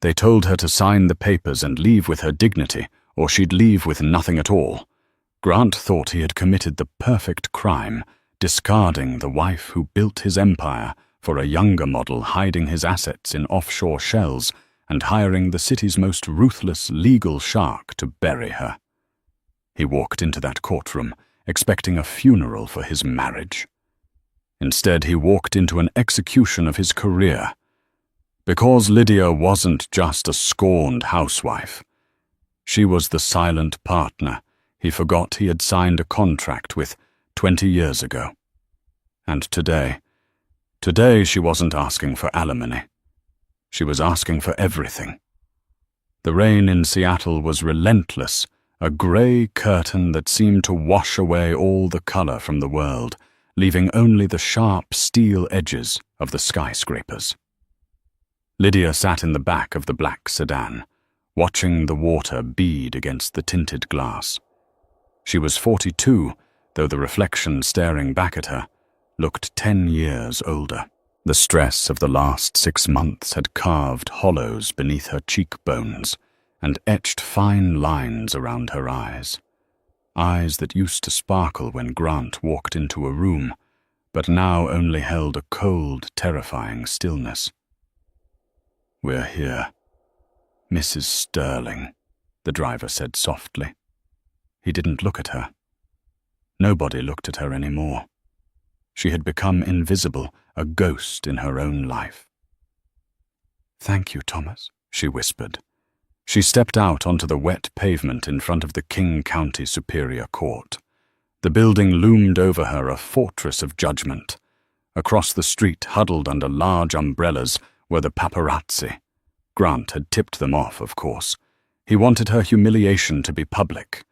They told her to sign the papers and leave with her dignity, or she'd leave with nothing at all. Grant thought he had committed the perfect crime, discarding the wife who built his empire for a younger model hiding his assets in offshore shells and hiring the city's most ruthless legal shark to bury her. He walked into that courtroom, expecting a funeral for his marriage. Instead, he walked into an execution of his career. Because Lydia wasn't just a scorned housewife. She was the silent partner he forgot he had signed a contract with 20 years ago. And today she wasn't asking for alimony. She was asking for everything. The rain in Seattle was relentless, a grey curtain that seemed to wash away all the color from the world, leaving only the sharp steel edges of the skyscrapers. Lydia sat in the back of the black sedan, watching the water bead against the tinted glass. She was 42, though the reflection staring back at her looked 10 years older. The stress of the last 6 months had carved hollows beneath her cheekbones and etched fine lines around her eyes. Eyes that used to sparkle when Grant walked into a room, but now only held a cold, terrifying stillness. "We're here. Mrs. Sterling," the driver said softly. He didn't look at her. Nobody looked at her anymore. She had become invisible, a ghost in her own life. "Thank you, Thomas," she whispered. She stepped out onto the wet pavement in front of the King County Superior Court. The building loomed over her, a fortress of judgment. Across the street, huddled under large umbrellas, were the paparazzi. Grant had tipped them off, of course. He wanted her humiliation to be public.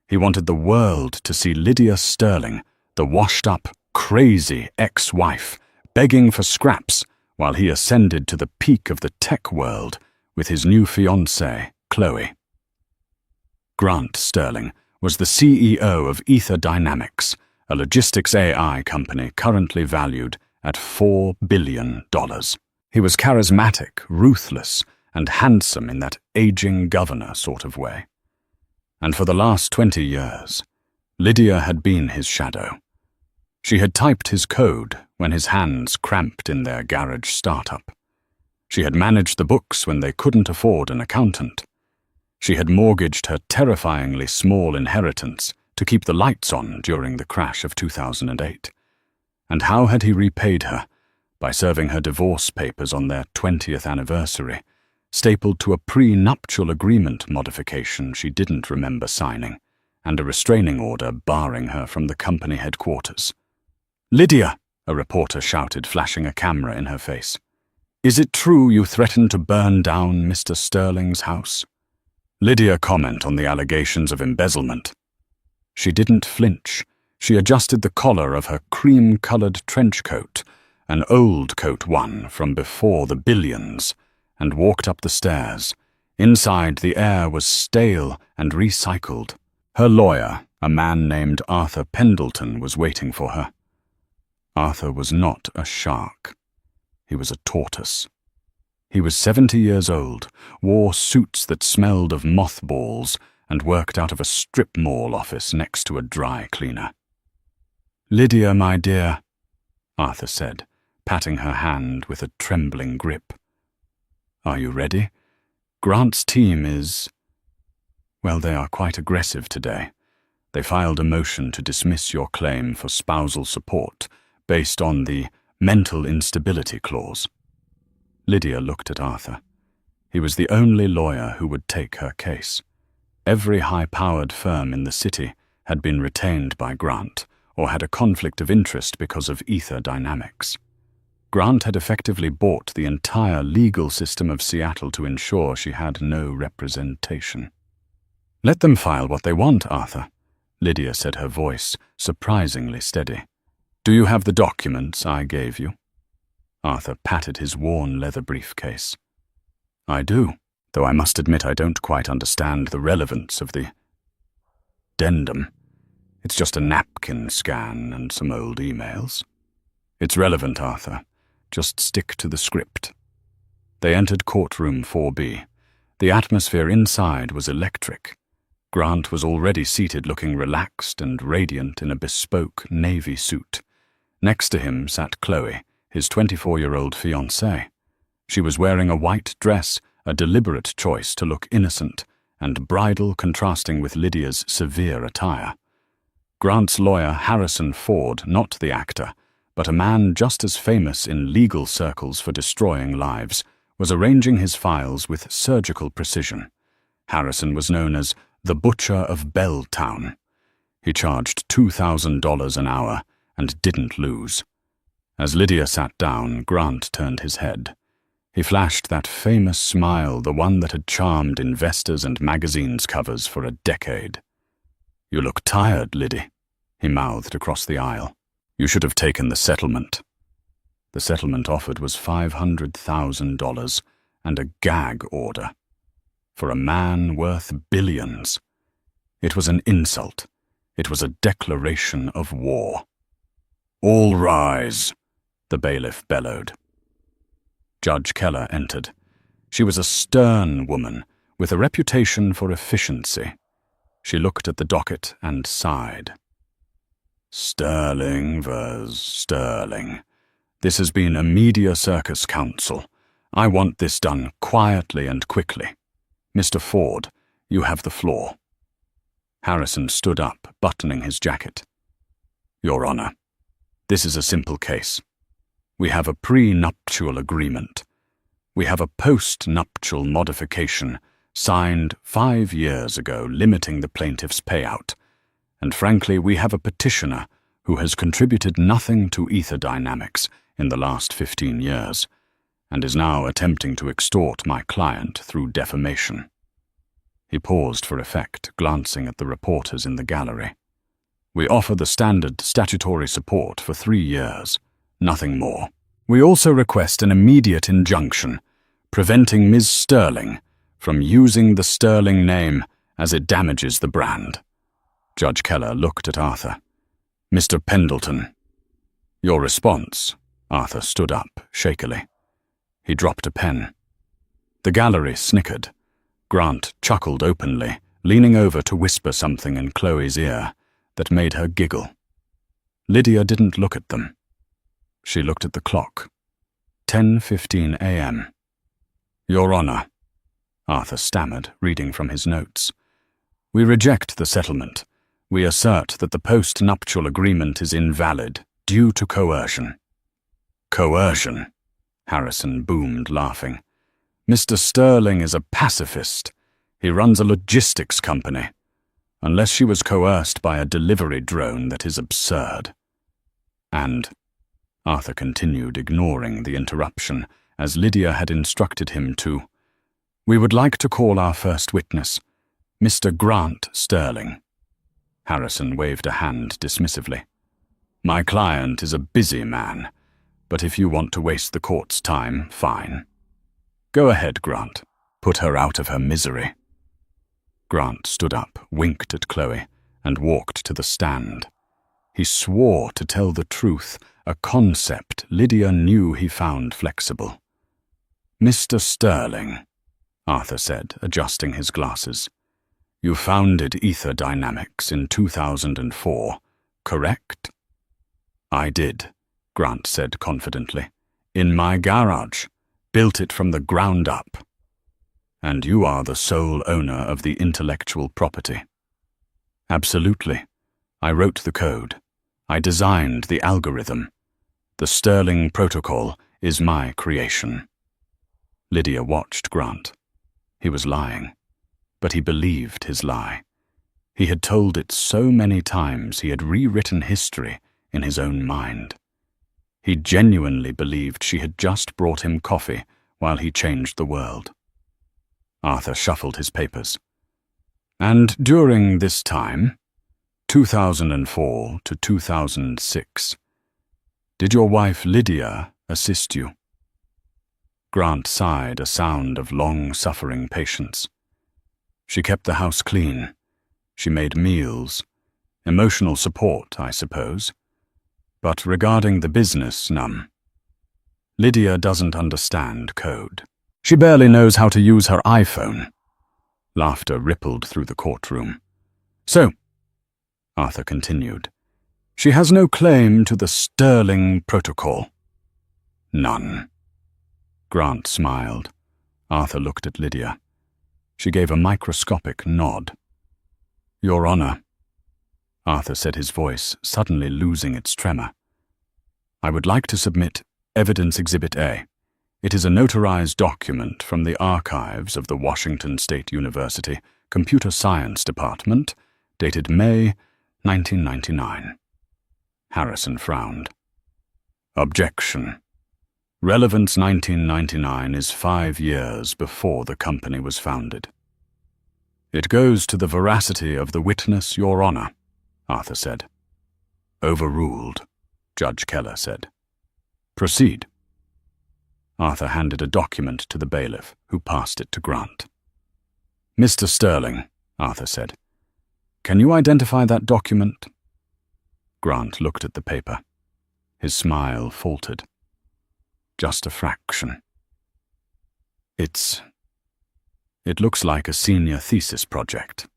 He wanted the world to see Lydia Sterling, the washed-up, crazy ex-wife, begging for scraps while he ascended to the peak of the tech world with his new fiancée, Chloe. Grant Sterling was the CEO of Ether Dynamics, a logistics AI company currently valued at $4 billion. He was charismatic, ruthless, and handsome in that aging governor sort of way. And for the last 20 years, Lydia had been his shadow. She had typed his code when his hands cramped in their garage startup. She had managed the books when they couldn't afford an accountant. She had mortgaged her terrifyingly small inheritance to keep the lights on during the crash of 2008. And how had he repaid her? By serving her divorce papers on their 20th anniversary, stapled to a pre-nuptial agreement modification she didn't remember signing, and a restraining order barring her from the company headquarters. "Lydia!" a reporter shouted, flashing a camera in her face. "Is it true you threatened to burn down Mr. Sterling's house?" Lydia commented on the allegations of embezzlement. She didn't flinch. She adjusted the collar of her cream-colored trench coat, an old coat one from before the billions, and walked up the stairs. Inside, the air was stale and recycled. Her lawyer, a man named Arthur Pendleton, was waiting for her. Arthur was not a shark. He was a tortoise. He was 70 years old, wore suits that smelled of mothballs, and worked out of a strip mall office next to a dry cleaner. "Lydia, my dear," Arthur said, patting her hand with a trembling grip. "Are you ready? Grant's team is... well, they are quite aggressive today. They filed a motion to dismiss your claim for spousal support based on the mental instability clause." Lydia looked at Arthur. He was the only lawyer who would take her case. Every high-powered firm in the city had been retained by Grant or had a conflict of interest because of Ether Dynamics. Grant had effectively bought the entire legal system of Seattle to ensure she had no representation. "Let them file what they want, Arthur," Lydia said, her voice surprisingly steady. "Do you have the documents I gave you?" Arthur patted his worn leather briefcase. "I do, though I must admit I don't quite understand the relevance of the addendum. It's just a napkin scan and some old emails." "It's relevant, Arthur. Just stick to the script." They entered courtroom 4B. The atmosphere inside was electric. Grant was already seated looking relaxed and radiant in a bespoke navy suit. Next to him sat Chloe, his 24-year-old fiancée. She was wearing a white dress, a deliberate choice to look innocent, and bridal contrasting with Lydia's severe attire. Grant's lawyer, Harrison Ford, not the actor, but a man just as famous in legal circles for destroying lives, was arranging his files with surgical precision. Harrison was known as the Butcher of Belltown. He charged $2,000 an hour and didn't lose. As Lydia sat down, Grant turned his head. He flashed that famous smile, the one that had charmed investors and magazines' covers for a decade. "You look tired, Liddy," he mouthed across the aisle. "You should have taken the settlement." The settlement offered was $500,000 and a gag order. For a man worth billions. It was an insult. It was a declaration of war. "All rise," the bailiff bellowed. Judge Keller entered. She was a stern woman with a reputation for efficiency. She looked at the docket and sighed. "Sterling vs. Sterling. This has been a media circus council. I want this done quietly and quickly. Mr. Ford, you have the floor." Harrison stood up, buttoning his jacket. "Your Honor, this is a simple case. We have a pre-nuptial agreement. We have a post-nuptial modification signed 5 years ago limiting the plaintiff's payout. And frankly, we have a petitioner who has contributed nothing to Ether Dynamics in the last 15 years, and is now attempting to extort my client through defamation." He paused for effect, glancing at the reporters in the gallery. "We offer the standard statutory support for 3 years, nothing more. We also request an immediate injunction, preventing Ms. Sterling from using the Sterling name as it damages the brand." Judge Keller looked at Arthur. "Mr. Pendleton." "Your response." Arthur stood up, shakily. He dropped a pen. The gallery snickered. Grant chuckled openly, leaning over to whisper something in Chloe's ear that made her giggle. Lydia didn't look at them. She looked at the clock. 10:15 a.m. "Your Honor," Arthur stammered, reading from his notes. "We reject the settlement. We assert that the post-nuptial agreement is invalid, due to coercion." "Coercion?" Harrison boomed, laughing. "Mr. Sterling is a pacifist. He runs a logistics company. Unless she was coerced by a delivery drone, that is absurd." And Arthur continued, ignoring the interruption, as Lydia had instructed him to. "We would like to call our first witness, Mr. Grant Sterling." Harrison waved a hand dismissively. "My client is a busy man, but if you want to waste the court's time, fine. Go ahead, Grant. Put her out of her misery." Grant stood up, winked at Chloe, and walked to the stand. He swore to tell the truth, a concept Lydia knew he found flexible. "Mr. Sterling," Arthur said, adjusting his glasses, "you founded Ether Dynamics in 2004, correct?" "I did," Grant said confidently. "In my garage. Built it from the ground up." "And you are the sole owner of the intellectual property?" "Absolutely. I wrote the code. I designed the algorithm. The Sterling Protocol is my creation." Lydia watched Grant. He was lying, but he believed his lie. He had told it so many times he had rewritten history in his own mind. He genuinely believed she had just brought him coffee while he changed the world. Arthur shuffled his papers. "And during this time, 2004 to 2006, did your wife Lydia assist you?" Grant sighed, a sound of long-suffering patience. "She kept the house clean. She made meals. Emotional support, I suppose. But regarding the business, none. Lydia doesn't understand code." She barely knows how to use her iPhone. Laughter rippled through the courtroom. So, Arthur continued, she has no claim to the Sterling Protocol. None. Grant smiled. Arthur looked at Lydia. She gave a microscopic nod. Your Honor, Arthur said, his voice suddenly losing its tremor. I would like to submit Evidence Exhibit A. It is a notarized document from the archives of the Washington State University Computer Science Department, dated May 1999. Harrison frowned. Objection. Relevance 1999 is 5 years before the company was founded. It goes to the veracity of the witness, Your Honor, Arthur said. Overruled, Judge Keller said. Proceed. Arthur handed a document to the bailiff, who passed it to Grant. Mr. Sterling, Arthur said, can you identify that document? Grant looked at the paper. His smile faltered. Just a fraction. It looks like a senior thesis project.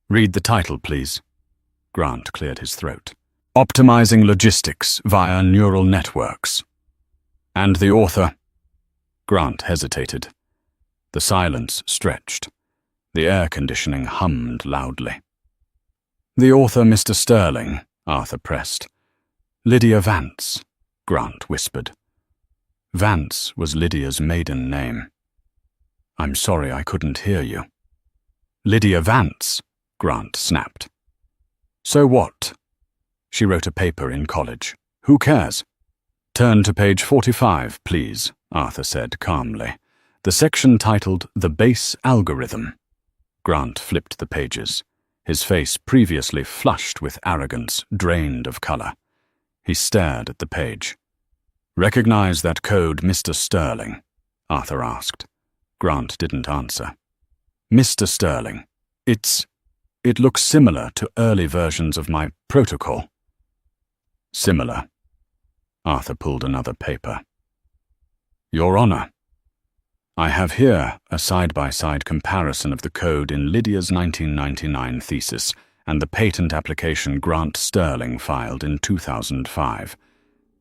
Read the title, please. Grant cleared his throat. Optimizing Logistics via Neural Networks. And the author? Grant hesitated. The silence stretched. The air conditioning hummed loudly. The author, Mr. Sterling, Arthur pressed. Lydia Vance, Grant whispered. Vance was Lydia's maiden name. I'm sorry I couldn't hear you. Lydia Vance, Grant snapped. So what? She wrote a paper in college. Who cares? Turn to page 45, please, Arthur said calmly. The section titled The Bayes Algorithm. Grant flipped the pages. His face, previously flushed with arrogance, drained of color. He stared at the page. Recognize that code, Mr. Sterling? Arthur asked. Grant didn't answer. Mr. Sterling, it looks similar to early versions of my protocol. Similar. Arthur pulled another paper. Your Honor, I have here a side-by-side comparison of the code in Lydia's 1999 thesis and the patent application Grant Sterling filed in 2005.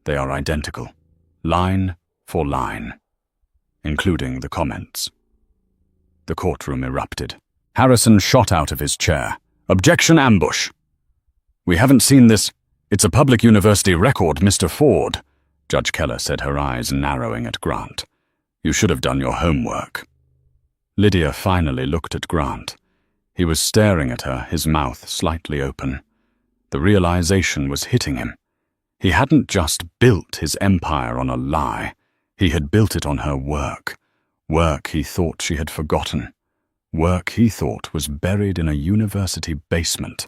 They are identical, line for line, including the comments. The courtroom erupted. Harrison shot out of his chair. Objection, ambush. We haven't seen this. It's a public university record, Mr. Ford, Judge Keller said, her eyes narrowing at Grant. You should have done your homework. Lydia finally looked at Grant. He was staring at her, his mouth slightly open. The realization was hitting him. He hadn't just built his empire on a lie. He had built it on her work. Work he thought she had forgotten. Work he thought was buried in a university basement.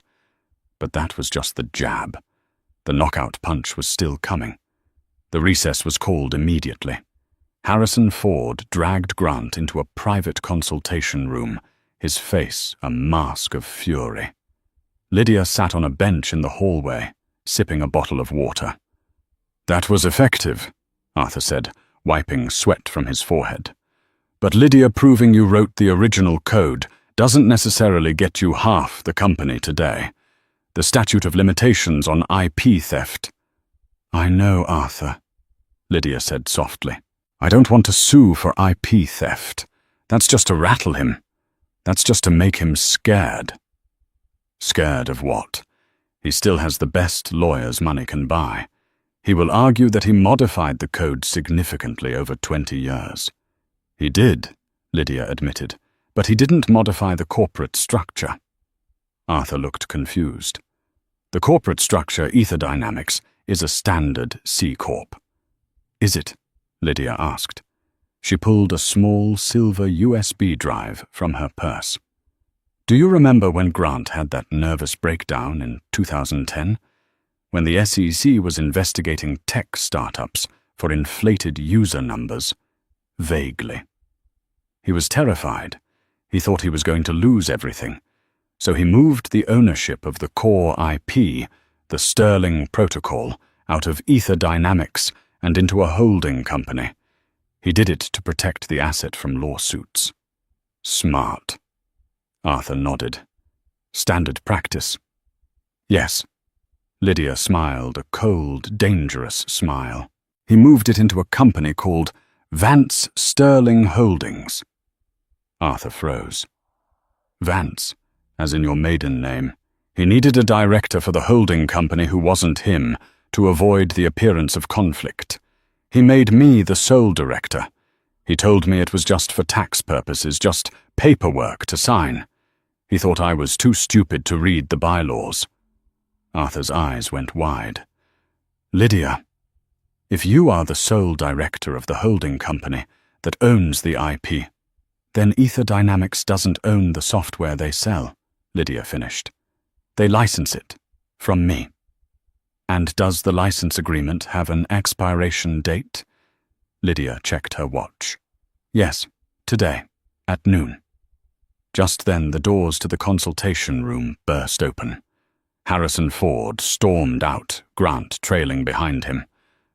But that was just the jab. The knockout punch was still coming. The recess was called immediately. Harrison Ford dragged Grant into a private consultation room, his face a mask of fury. Lydia sat on a bench in the hallway, sipping a bottle of water. That was effective, Arthur said, wiping sweat from his forehead. But Lydia proving you wrote the original code doesn't necessarily get you half the company today. The statute of limitations on IP theft. I know, Arthur, Lydia said softly. I don't want to sue for IP theft. That's just to rattle him. That's just to make him scared. Scared of what? He still has the best lawyers money can buy. He will argue that he modified the code significantly over 20 years. He did, Lydia admitted, but he didn't modify the corporate structure. Arthur looked confused. The corporate structure, Ether Dynamics, is a standard C Corp. Is it? Lydia asked. She pulled a small silver USB drive from her purse. Do you remember when Grant had that nervous breakdown in 2010? When the SEC was investigating tech startups for inflated user numbers? Vaguely. He was terrified. He thought he was going to lose everything. So he moved the ownership of the core IP, the Sterling Protocol, out of Ether Dynamics and into a holding company. He did it to protect the asset from lawsuits. Smart. Arthur nodded. Standard practice. Yes. Lydia smiled, a cold, dangerous smile. He moved it into a company called Vance Sterling Holdings. Arthur froze. Vance, as in your maiden name. He needed a director for the holding company who wasn't him, to avoid the appearance of conflict. He made me the sole director. He told me it was just for tax purposes, just paperwork to sign. He thought I was too stupid to read the bylaws. Arthur's eyes went wide. Lydia, if you are the sole director of the holding company that owns the IP, then Ether Dynamics doesn't own the software they sell, Lydia finished. They license it, from me. And does the license agreement have an expiration date? Lydia checked her watch. Yes, today, at noon. Just then the doors to the consultation room burst open. Harrison Ford stormed out, Grant trailing behind him.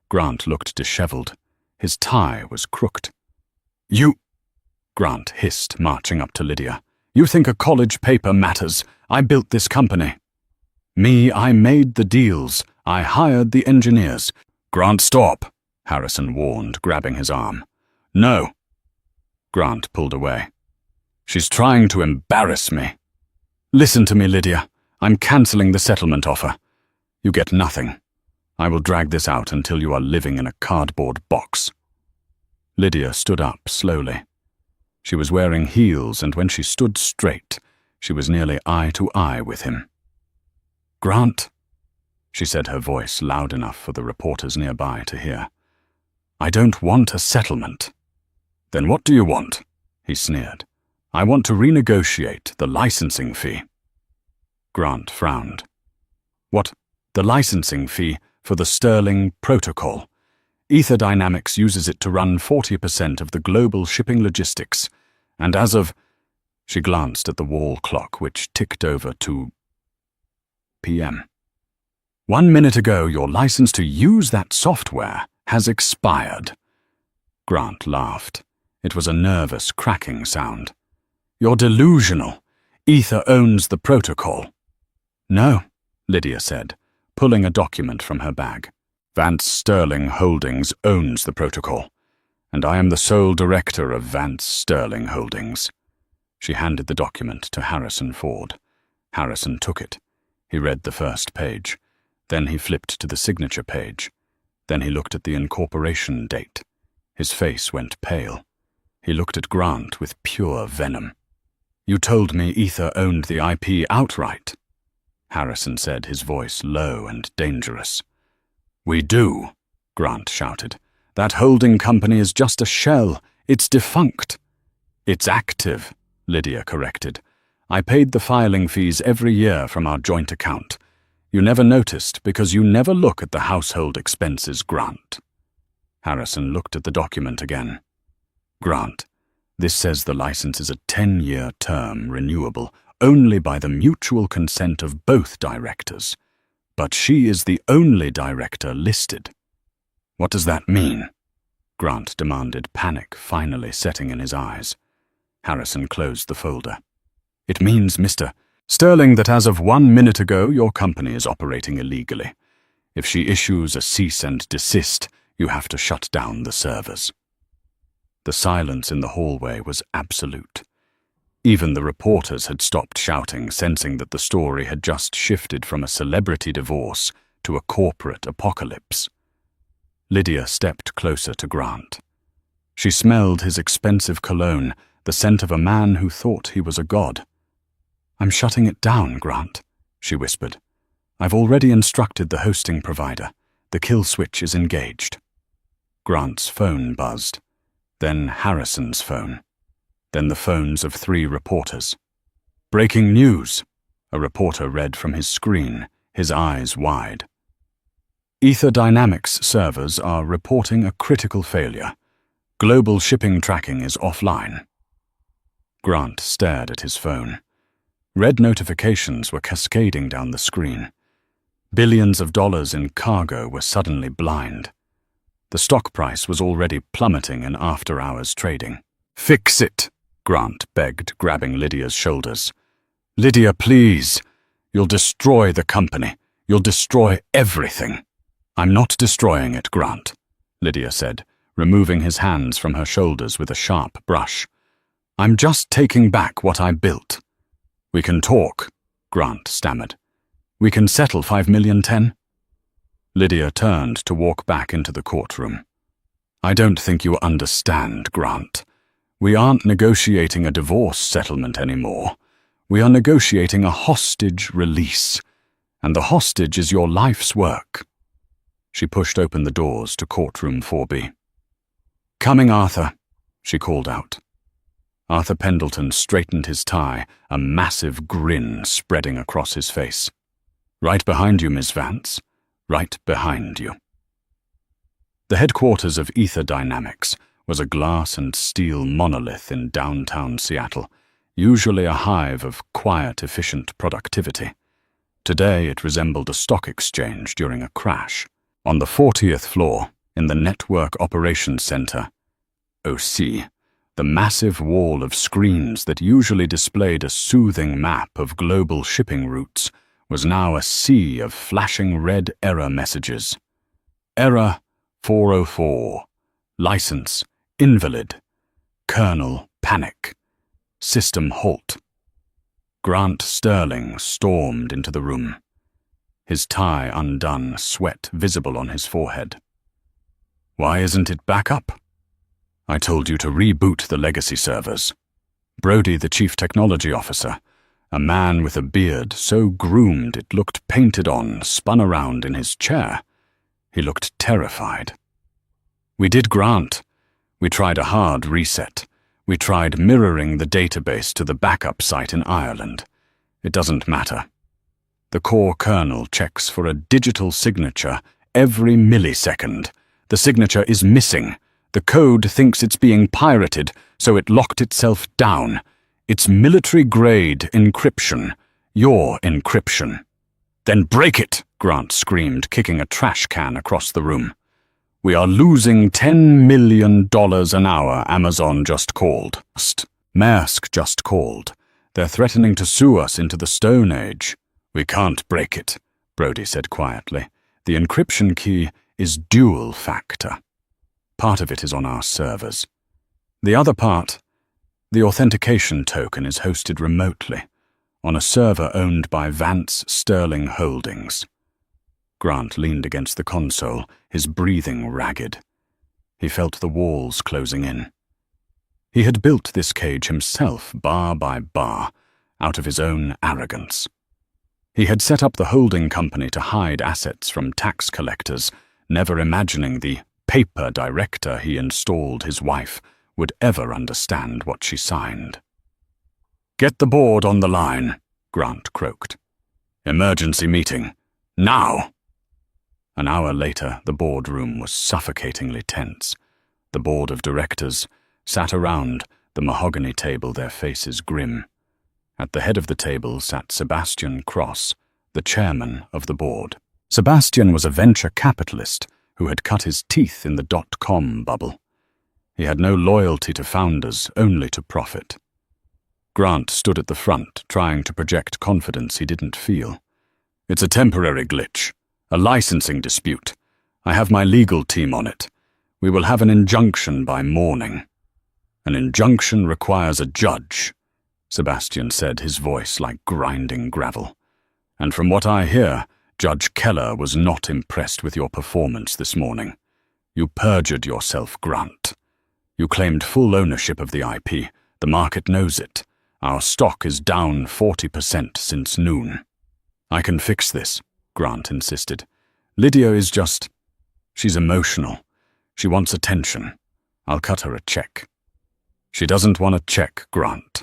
Grant looked disheveled. His tie was crooked. You, Grant hissed, marching up to Lydia. You think a college paper matters? I built this company. Me, I made the deals. I hired the engineers. Grant, stop, Harrison warned, grabbing his arm. No. Grant pulled away. She's trying to embarrass me. Listen to me, Lydia. I'm cancelling the settlement offer. You get nothing. I will drag this out until you are living in a cardboard box. Lydia stood up slowly. She was wearing heels, and when she stood straight, she was nearly eye to eye with him. Grant, she said, her voice loud enough for the reporters nearby to hear. I don't want a settlement. Then what do you want? He sneered. I want to renegotiate the licensing fee. Grant frowned. What? The licensing fee for the Sterling Protocol. Ether Dynamics uses it to run 40% of the global shipping logistics, and as of... She glanced at the wall clock, which ticked over to p.m. 1 minute ago, your license to use that software has expired. Grant laughed. It was a nervous, cracking sound. You're delusional. Ether owns the protocol. No, Lydia said, pulling a document from her bag. Vance Sterling Holdings owns the protocol, and I am the sole director of Vance Sterling Holdings. She handed the document to Harrison Ford. Harrison took it. He read the first page. Then he flipped to the signature page. Then he looked at the incorporation date. His face went pale. He looked at Grant with pure venom. You told me Ether owned the IP outright, Harrison said, his voice low and dangerous. We do, Grant shouted. That holding company is just a shell. It's defunct. It's active, Lydia corrected. I paid the filing fees every year from our joint account. You never noticed because you never look at the household expenses, Grant. Harrison looked at the document again. Grant, this says the license is a 10-year term renewable only by the mutual consent of both directors. But she is the only director listed. What does that mean? Grant demanded, panic finally setting in his eyes. Harrison closed the folder. It means, Mr. Sterling, that as of 1 minute ago, your company is operating illegally. If she issues a cease and desist, you have to shut down the servers. The silence in the hallway was absolute. Even the reporters had stopped shouting, sensing that the story had just shifted from a celebrity divorce to a corporate apocalypse. Lydia stepped closer to Grant. She smelled his expensive cologne, the scent of a man who thought he was a god. I'm shutting it down, Grant, she whispered. I've already instructed the hosting provider. The kill switch is engaged. Grant's phone buzzed. Then Harrison's phone. Then the phones of 3 reporters. Breaking news, a reporter read from his screen, his eyes wide. Ether Dynamics servers are reporting a critical failure. Global shipping tracking is offline. Grant stared at his phone. Red notifications were cascading down the screen. Billions of dollars in cargo were suddenly blind. The stock price was already plummeting in after-hours trading. "Fix it," Grant begged, grabbing Lydia's shoulders. "Lydia, please. You'll destroy the company. You'll destroy everything." "I'm not destroying it, Grant," Lydia said, removing his hands from her shoulders with a sharp brush. "I'm just taking back what I built." "We can talk," Grant stammered. "We can settle 5,000,010." Lydia turned to walk back into the courtroom. "I don't think you understand, Grant. We aren't negotiating a divorce settlement anymore. We are negotiating a hostage release, and the hostage is your life's work." She pushed open the doors to courtroom 4B. "Coming, Arthur," she called out. Arthur Pendleton straightened his tie, a massive grin spreading across his face. "Right behind you, Miss Vance. Right behind you." The headquarters of Ether Dynamics was a glass and steel monolith in downtown Seattle, usually a hive of quiet, efficient productivity. Today it resembled a stock exchange during a crash. On the 40th floor, in the Network Operations Center, OC, the massive wall of screens that usually displayed a soothing map of global shipping routes was now a sea of flashing red error messages. Error 404. License invalid. Kernel panic. System halt. Grant Sterling stormed into the room, his tie undone, sweat visible on his forehead. "Why isn't it back up? I told you to reboot the legacy servers." Brody, the chief technology officer, a man with a beard so groomed it looked painted on, spun around in his chair. He looked terrified. "We did, Grant. We tried a hard reset. We tried mirroring the database to the backup site in Ireland. It doesn't matter. The core kernel checks for a digital signature every millisecond. The signature is missing. The code thinks it's being pirated, so it locked itself down. It's military-grade encryption. Your encryption." "Then break it," Grant screamed, kicking a trash can across the room. "We are losing $10 million an hour," Amazon just called. Maersk just called. "They're threatening to sue us into the Stone Age." "We can't break it," Brody said quietly. "The encryption key is dual factor. Part of it is on our servers. The other part, the authentication token, is hosted remotely on a server owned by Vance Sterling Holdings." Grant leaned against the console, his breathing ragged. He felt the walls closing in. He had built this cage himself, bar by bar, out of his own arrogance. He had set up the holding company to hide assets from tax collectors, never imagining the paper director he installed his wife would ever understand what she signed. "Get the board on the line," Grant croaked. "Emergency meeting. Now!" An hour later, the boardroom was suffocatingly tense. The board of directors sat around the mahogany table, their faces grim. At the head of the table sat Sebastian Cross, the chairman of the board. Sebastian was a venture capitalist who had cut his teeth in the dot-com bubble. He had no loyalty to founders, only to profit. Grant stood at the front, trying to project confidence he didn't feel. "It's a temporary glitch, a licensing dispute. I have my legal team on it. We will have an injunction by morning." "An injunction requires a judge," Sebastian said, his voice like grinding gravel. "And from what I hear, Judge Keller was not impressed with your performance this morning. You perjured yourself, Grant. You claimed full ownership of the IP. The market knows it. Our stock is down 40% since noon." "I can fix this," Grant insisted. "Lydia is just... she's emotional. She wants attention. I'll cut her a check." "She doesn't want a check, Grant."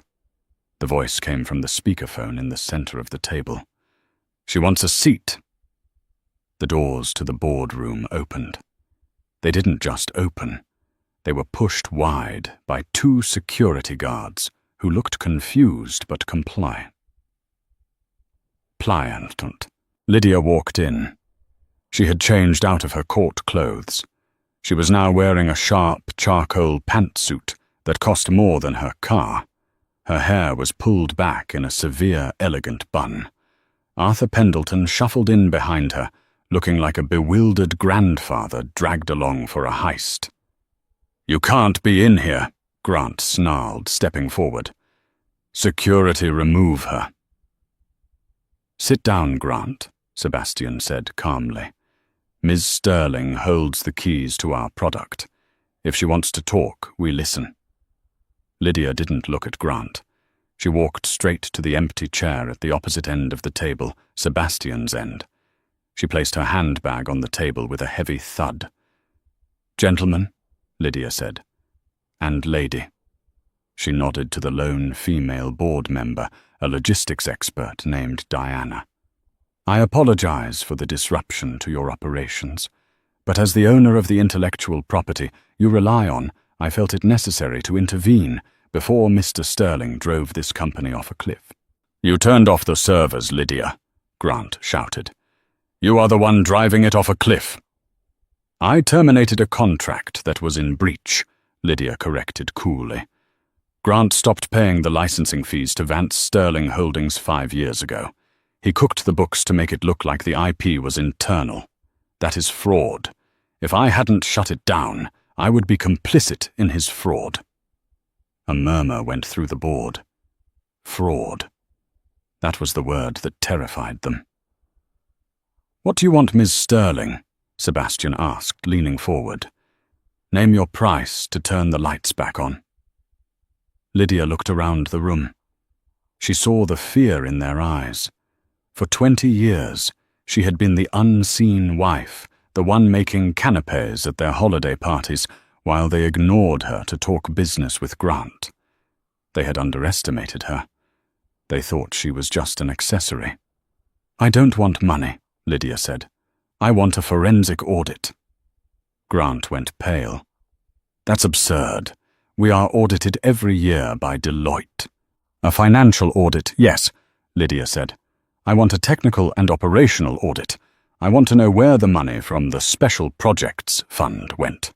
The voice came from the speakerphone in the center of the table. "She wants a seat." The doors to the boardroom opened. They didn't just open. They were pushed wide by two security guards who looked confused but pliant. Lydia walked in. She had changed out of her court clothes. She was now wearing a sharp charcoal pantsuit that cost more than her car. Her hair was pulled back in a severe, elegant bun. Arthur Pendleton shuffled in behind her, looking like a bewildered grandfather dragged along for a heist. "You can't be in here," Grant snarled, stepping forward. "Security remove her." "Sit down, Grant," Sebastian said calmly. "Ms. Sterling holds the keys to our product. If she wants to talk, we listen." Lydia didn't look at Grant. She walked straight to the empty chair at the opposite end of the table, Sebastian's end. She placed her handbag on the table with a heavy thud. "Gentlemen," Lydia said. "And lady." She nodded to the lone female board member, a logistics expert named Diana. "I apologize for the disruption to your operations, but as the owner of the intellectual property you rely on, I felt it necessary to intervene before Mr. Sterling drove this company off a cliff." "You turned off the servers, Lydia," Grant shouted. "You are the one driving it off a cliff." "I terminated a contract that was in breach," Lydia corrected coolly. "Grant stopped paying the licensing fees to Vance Sterling Holdings 5 years ago. He cooked the books to make it look like the IP was internal. That is fraud. If I hadn't shut it down, I would be complicit in his fraud." A murmur went through the board. Fraud. That was the word that terrified them. "What do you want, Ms. Sterling?" Sebastian asked, leaning forward. "Name your price to turn the lights back on." Lydia looked around the room. She saw the fear in their eyes. For 20 years, she had been the unseen wife, the one making canapés at their holiday parties, while they ignored her to talk business with Grant. They had underestimated her. They thought she was just an accessory. "I don't want money," Lydia said. "I want a forensic audit." Grant went pale. "That's absurd. We are audited every year by Deloitte." "A financial audit, yes," Lydia said. "I want a technical and operational audit. I want to know where the money from the Special Projects Fund went.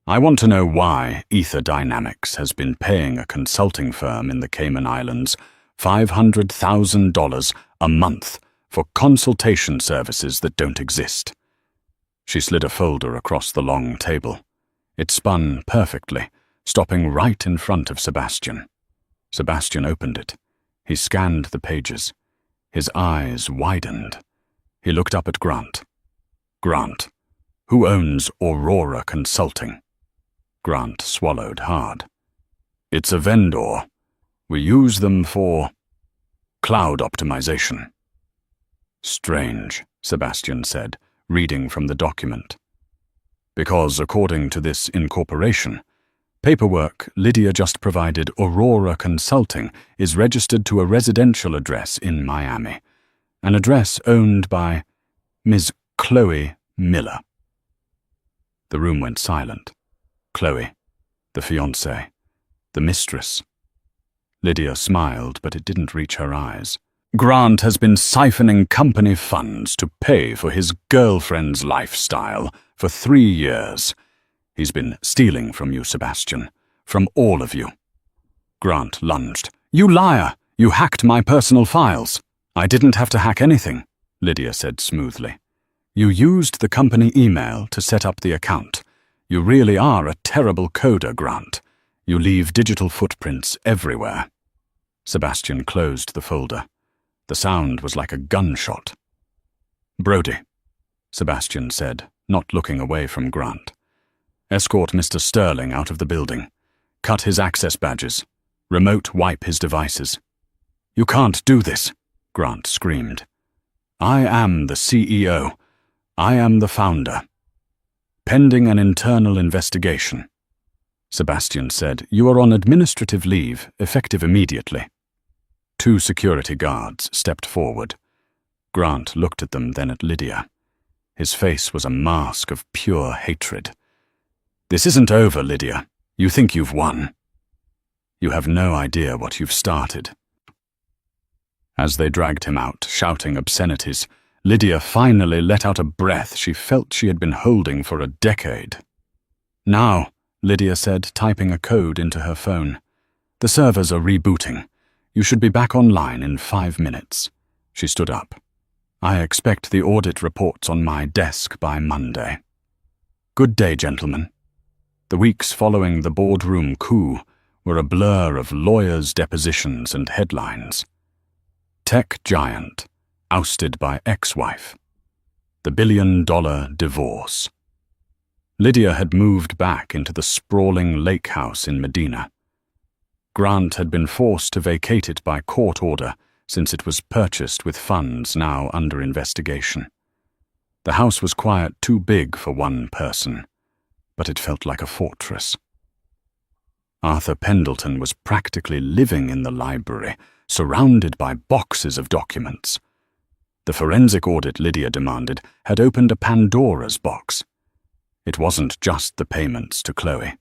I want to know why Ether Dynamics has been paying a consulting firm in the Cayman Islands $500,000 a month for consultation services that don't exist." She slid a folder across the long table. It spun perfectly, stopping right in front of Sebastian. Sebastian opened it. He scanned the pages. His eyes widened. He looked up at Grant. "Grant, who owns Aurora Consulting?" Grant swallowed hard. "It's a vendor. We use them for cloud optimization." "Strange," Sebastian said, reading from the document. "Because according to this incorporation, paperwork Lydia just provided Aurora Consulting is registered to a residential address in Miami, an address owned by Ms. Chloe Miller." The room went silent. Chloe, the fiancée, the mistress. Lydia smiled, but it didn't reach her eyes. "Grant has been siphoning company funds to pay for his girlfriend's lifestyle for 3 years. He's been stealing from you, Sebastian, from all of you." Grant lunged. "You liar! You hacked my personal files." "I didn't have to hack anything," Lydia said smoothly. "You used the company email to set up the account. You really are a terrible coder, Grant. You leave digital footprints everywhere." Sebastian closed the folder. The sound was like a gunshot. "Brody," Sebastian said, not looking away from Grant. "Escort Mr. Sterling out of the building. Cut his access badges. Remote wipe his devices." "You can't do this," Grant screamed. "I am the CEO. I am the founder. Pending an internal investigation." Sebastian said, "You are on administrative leave, effective immediately." 2 security guards stepped forward. Grant looked at them, then at Lydia. His face was a mask of pure hatred. "This isn't over, Lydia. You think you've won. You have no idea what you've started." As they dragged him out, shouting obscenities, Lydia finally let out a breath she felt she had been holding for a decade. "Now," Lydia said, typing a code into her phone. "The servers are rebooting. You should be back online in 5 minutes." She stood up. "I expect the audit reports on my desk by Monday." "Good day, gentlemen." The weeks following the boardroom coup were a blur of lawyers' depositions and headlines. Tech giant ousted by ex-wife. The billion-dollar divorce. Lydia had moved back into the sprawling lake house in Medina. Grant had been forced to vacate it by court order since it was purchased with funds now under investigation. The house was quite too big for one person, but it felt like a fortress. Arthur Pendleton was practically living in the library, surrounded by boxes of documents. The forensic audit Lydia demanded had opened a Pandora's box. It wasn't just the payments to Chloe.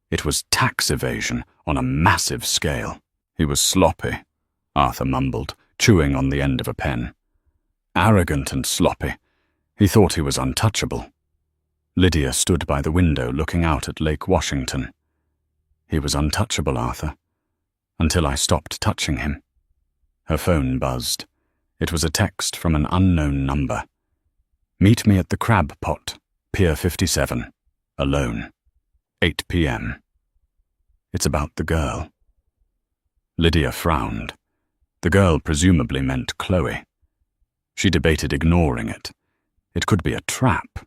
It was tax evasion on a massive scale. "He was sloppy," Arthur mumbled, chewing on the end of a pen. "Arrogant and sloppy. He thought he was untouchable." Lydia stood by the window looking out at Lake Washington. "He was untouchable, Arthur, until I stopped touching him." Her phone buzzed. It was a text from an unknown number. "Meet me at the Crab Pot, Pier 57, alone, 8 p.m. It's about the girl." Lydia frowned. The girl presumably meant Chloe. She debated ignoring it. It could be a trap.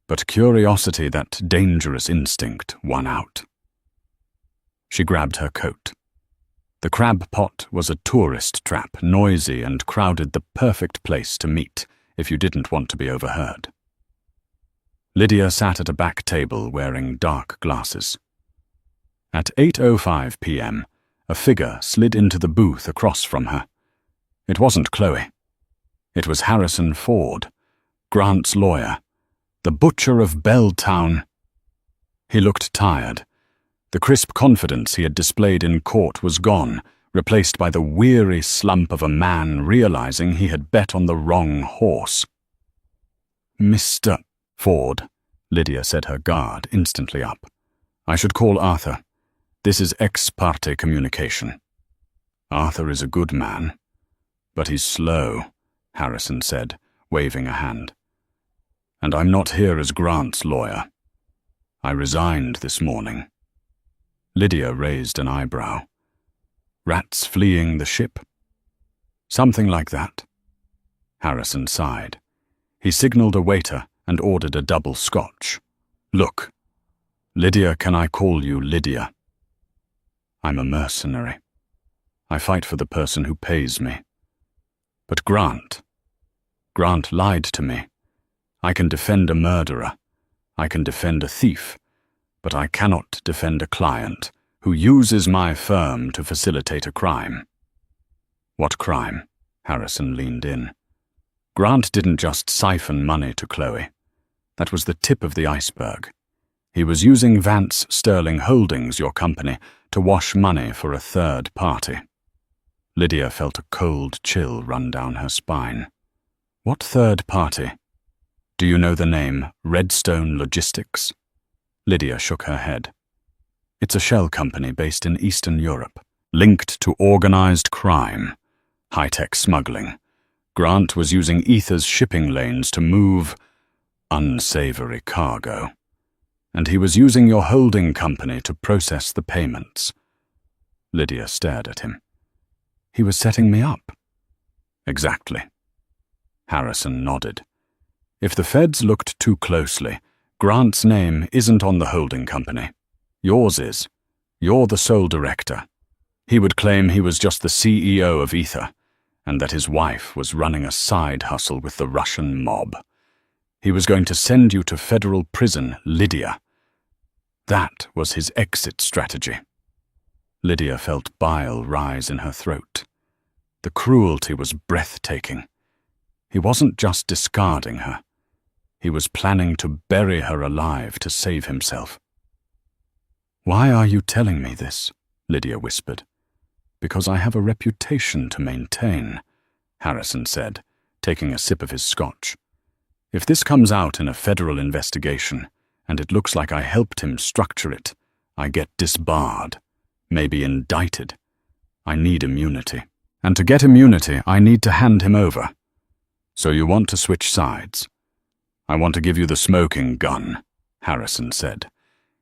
But curiosity, that dangerous instinct, won out. She grabbed her coat. The Crab Pot was a tourist trap, noisy and crowded, the perfect place to meet if you didn't want to be overheard. Lydia sat at a back table wearing dark glasses. At 8:05 p.m., a figure slid into the booth across from her. It wasn't Chloe. It was Harrison Ford, Grant's lawyer, the butcher of Belltown. He looked tired. The crisp confidence he had displayed in court was gone, replaced by the weary slump of a man realizing he had bet on the wrong horse. "Mr. Ford," Lydia said, her guard instantly up. "I should call Arthur. This is ex parte communication." "Arthur is a good man, but he's slow," Harrison said, waving a hand. "And I'm not here as Grant's lawyer. I resigned this morning." Lydia raised an eyebrow. "Rats fleeing the ship?" "Something like that." Harrison sighed. He signaled a waiter and ordered a double scotch. "Look, Lydia, can I call you Lydia? I'm a mercenary. I fight for the person who pays me. But Grant lied to me. I can defend a murderer. I can defend a thief. But I cannot defend a client who uses my firm to facilitate a crime." "What crime?" Harrison leaned in. "Grant didn't just siphon money to Chloe. That was the tip of the iceberg. He was using Vance Sterling Holdings, your company, to wash money for a third party." Lydia felt a cold chill run down her spine. "What third party? Do you know the name Redstone Logistics?" Lydia shook her head. "It's a shell company based in Eastern Europe, linked to organized crime, high-tech smuggling. Grant was using Ether's shipping lanes to move unsavory cargo. And he was using your holding company to process the payments." Lydia stared at him. "He was setting me up." "Exactly." Harrison nodded. "If the feds looked too closely, Grant's name isn't on the holding company. Yours is. You're the sole director. He would claim he was just the CEO of Ether, and that his wife was running a side hustle with the Russian mob. He was going to send you to federal prison, Lydia. That was his exit strategy." Lydia felt bile rise in her throat. The cruelty was breathtaking. He wasn't just discarding her. He was planning to bury her alive to save himself. "Why are you telling me this?" Lydia whispered. "Because I have a reputation to maintain," Harrison said, taking a sip of his scotch. "If this comes out in a federal investigation, and it looks like I helped him structure it, I get disbarred, maybe indicted. I need immunity. And to get immunity, I need to hand him over. So you want to switch sides? I want to give you the smoking gun, Harrison said.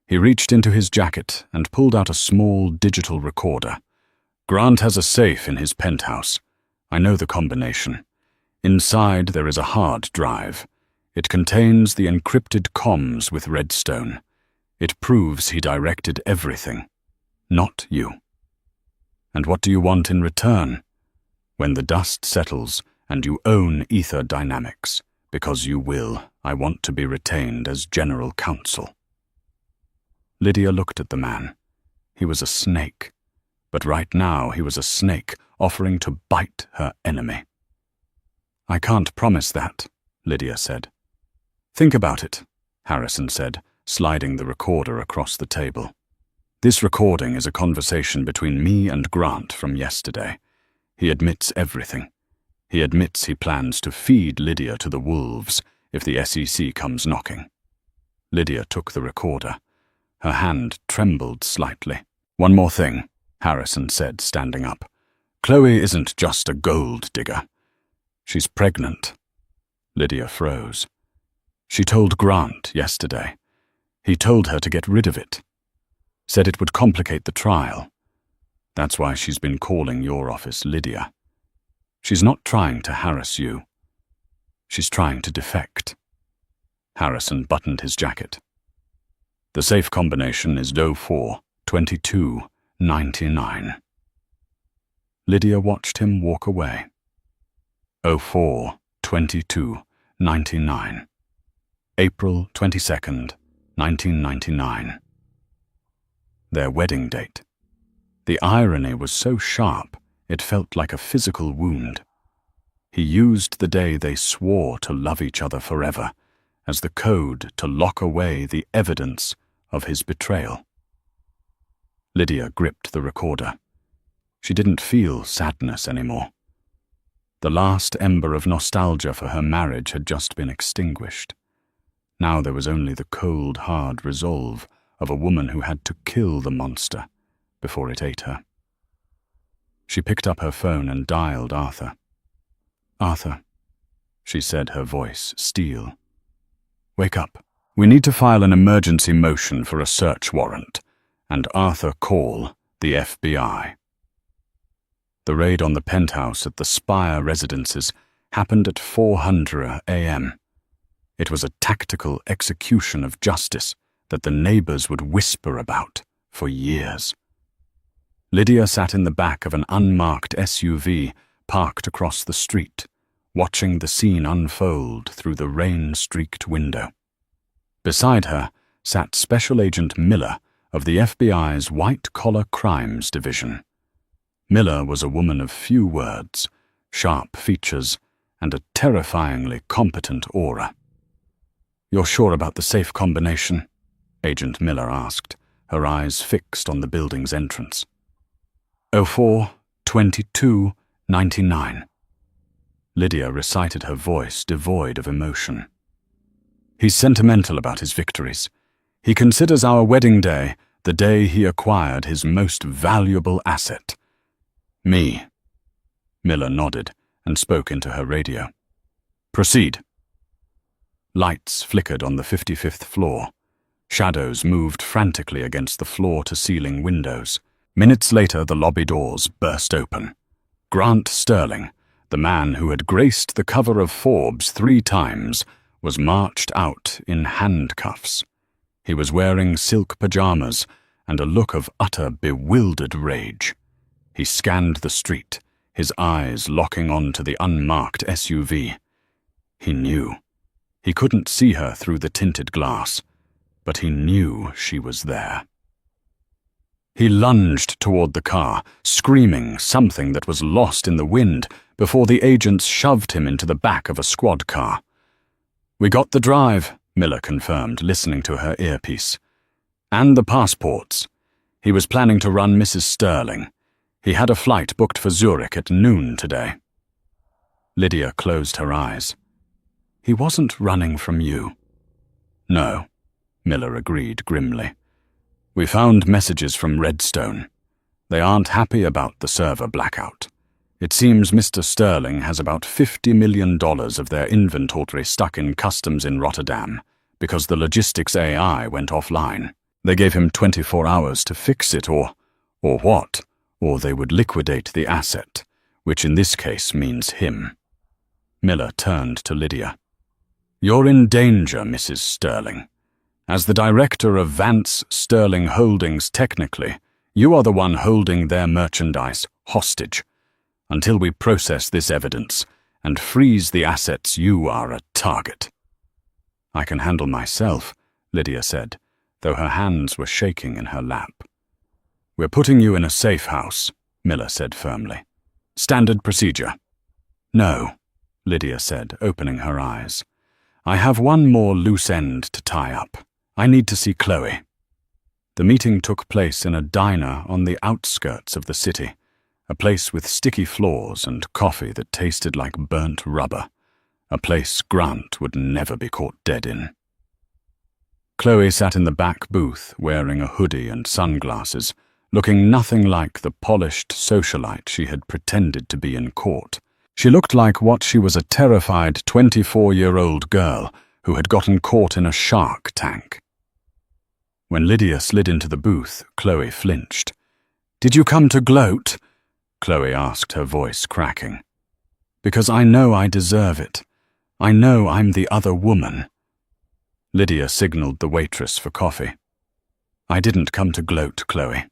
He reached into his jacket and pulled out a small digital recorder. Grant has a safe in his penthouse. I know the combination. Inside there is a hard drive. It contains the encrypted comms with Redstone. It proves he directed everything, not you. And what do you want in return? When the dust settles and you own Ether Dynamics, because you will, I want to be retained as general counsel. Lydia looked at the man. He was a snake, but right now he was a snake offering to bite her enemy. I can't promise that, Lydia said. Think about it, Harrison said, sliding the recorder across the table. This recording is a conversation between me and Grant from yesterday. He admits everything. He admits he plans to feed Lydia to the wolves if the SEC comes knocking. Lydia took the recorder. Her hand trembled slightly. One more thing, Harrison said, standing up. Chloe isn't just a gold digger. She's pregnant. Lydia froze. She told Grant yesterday. He told her to get rid of it. Said it would complicate the trial. That's why she's been calling your office Lydia. She's not trying to harass you. She's trying to defect. Harrison buttoned his jacket. The safe combination is 04-22-99. Lydia watched him walk away. 04-22-99. April 22nd, 1999. Their wedding date. The irony was so sharp, it felt like a physical wound. He used the day they swore to love each other forever as the code to lock away the evidence of his betrayal. Lydia gripped the recorder. She didn't feel sadness anymore. The last ember of nostalgia for her marriage had just been extinguished. Now there was only the cold, hard resolve of a woman who had to kill the monster before it ate her. She picked up her phone and dialed Arthur. Arthur, she said, her voice steel. Wake up. We need to file an emergency motion for a search warrant, and Arthur call the FBI. The raid on the penthouse at the Spire residences happened at 4:00 a.m. It was a tactical execution of justice that the neighbors would whisper about for years. Lydia sat in the back of an unmarked SUV parked across the street, watching the scene unfold through the rain-streaked window. Beside her sat Special Agent Miller of the FBI's White-Collar Crimes Division. Miller was a woman of few words, sharp features, and a terrifyingly competent aura. You're sure about the safe combination? Agent Miller asked, her eyes fixed on the building's entrance. 04-22-99. Lydia recited, her voice devoid of emotion. He's sentimental about his victories. He considers our wedding day the day he acquired his most valuable asset. Me. Miller nodded and spoke into her radio. Proceed. Lights flickered on the 55th floor. Shadows moved frantically against the floor-to-ceiling windows. Minutes later, the lobby doors burst open. Grant Sterling, the man who had graced the cover of Forbes 3 times, was marched out in handcuffs. He was wearing silk pajamas and a look of utter bewildered rage. He scanned the street, his eyes locking onto the unmarked SUV. He knew. He couldn't see her through the tinted glass, but he knew she was there. He lunged toward the car, screaming something that was lost in the wind before the agents shoved him into the back of a squad car. We got the drive, Miller confirmed, listening to her earpiece. And the passports. He was planning to run Mrs. Sterling. He had a flight booked for Zurich at noon today. Lydia closed her eyes. He wasn't running from you. No, Miller agreed grimly. We found messages from Redstone. They aren't happy about the server blackout. It seems Mr. Sterling has about $50 million of their inventory stuck in customs in Rotterdam because the logistics AI went offline. They gave him 24 hours to fix it or what? Or they would liquidate the asset, which in this case means him. Miller turned to Lydia. You're in danger, Mrs. Sterling. As the director of Vance Sterling Holdings, technically, you are the one holding their merchandise hostage. Until we process this evidence and freeze the assets, you are a target. I can handle myself, Lydia said, though her hands were shaking in her lap. We're putting you in a safe house, Miller said firmly. Standard procedure. No, Lydia said, opening her eyes. I have one more loose end to tie up. I need to see Chloe. The meeting took place in a diner on the outskirts of the city, a place with sticky floors and coffee that tasted like burnt rubber, a place Grant would never be caught dead in. Chloe sat in the back booth wearing a hoodie and sunglasses, looking nothing like the polished socialite she had pretended to be in court. She looked like what she was, a terrified 24-year-old girl who had gotten caught in a shark tank. When Lydia slid into the booth, Chloe flinched. "Did you come to gloat?" Chloe asked, her voice cracking. "Because I know I deserve it. I know I'm the other woman." Lydia signaled the waitress for coffee. "I didn't come to gloat, Chloe.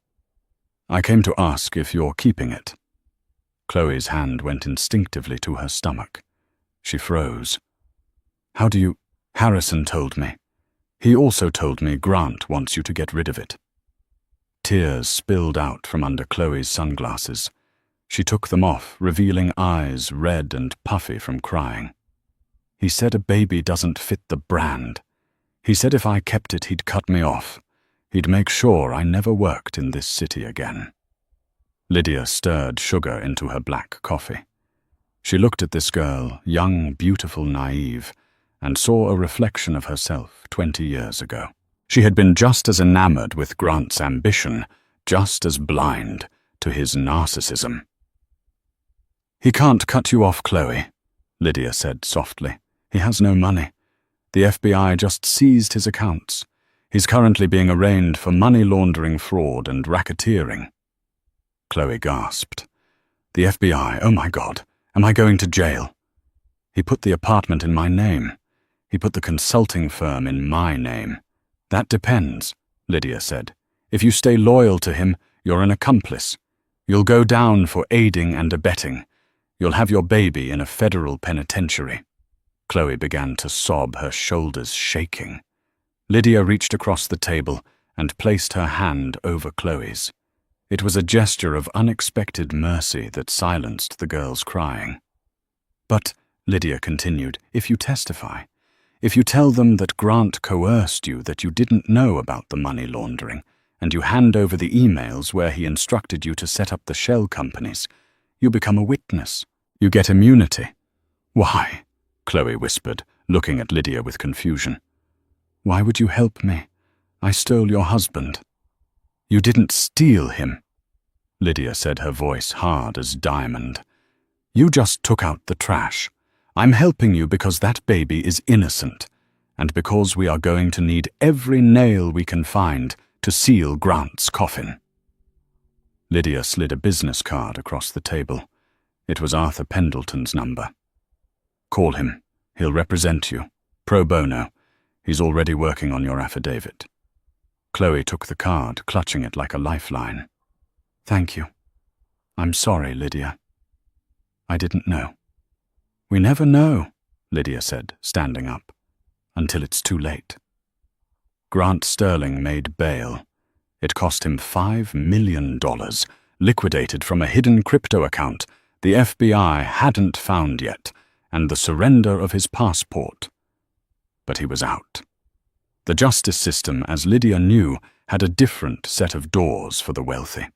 I came to ask if you're keeping it." Chloe's hand went instinctively to her stomach. She froze. "How do you—" "Harrison told me. He also told me Grant wants you to get rid of it." Tears spilled out from under Chloe's sunglasses. She took them off, revealing eyes red and puffy from crying. "He said a baby doesn't fit the brand. He said if I kept it, he'd cut me off. He'd make sure I never worked in this city again." Lydia stirred sugar into her black coffee. She looked at this girl, young, beautiful, naive, and saw a reflection of herself 20 years ago. She had been just as enamored with Grant's ambition, just as blind to his narcissism. "He can't cut you off, Chloe," Lydia said softly. "He has no money. The FBI just seized his accounts. He's currently being arraigned for money laundering, fraud, and racketeering." Chloe gasped. "The FBI, oh my God, am I going to jail?" "He put the apartment in my name. He put the consulting firm in my name." "That depends," Lydia said. "If you stay loyal to him, you're an accomplice. You'll go down for aiding and abetting. You'll have your baby in a federal penitentiary." Chloe began to sob, her shoulders shaking. Lydia reached across the table and placed her hand over Chloe's. It was a gesture of unexpected mercy that silenced the girl's crying. "But," Lydia continued, "if you testify, if you tell them that Grant coerced you, that you didn't know about the money laundering, and you hand over the emails where he instructed you to set up the shell companies, you become a witness. You get immunity." "Why?" Chloe whispered, looking at Lydia with confusion. "Why would you help me? I stole your husband." "You didn't steal him," Lydia said, her voice hard as diamond. "You just took out the trash. I'm helping you because that baby is innocent, and because we are going to need every nail we can find to seal Grant's coffin." Lydia slid a business card across the table. It was Arthur Pendleton's number. "Call him. He'll represent you. Pro bono. He's already working on your affidavit." Chloe took the card, clutching it like a lifeline. "Thank you. I'm sorry, Lydia. I didn't know." "We never know," Lydia said, standing up, "until it's too late." Grant Sterling made bail. It cost him $5 million, liquidated from a hidden crypto account the FBI hadn't found yet, and the surrender of his passport. But he was out. The justice system, as Lydia knew, had a different set of doors for the wealthy.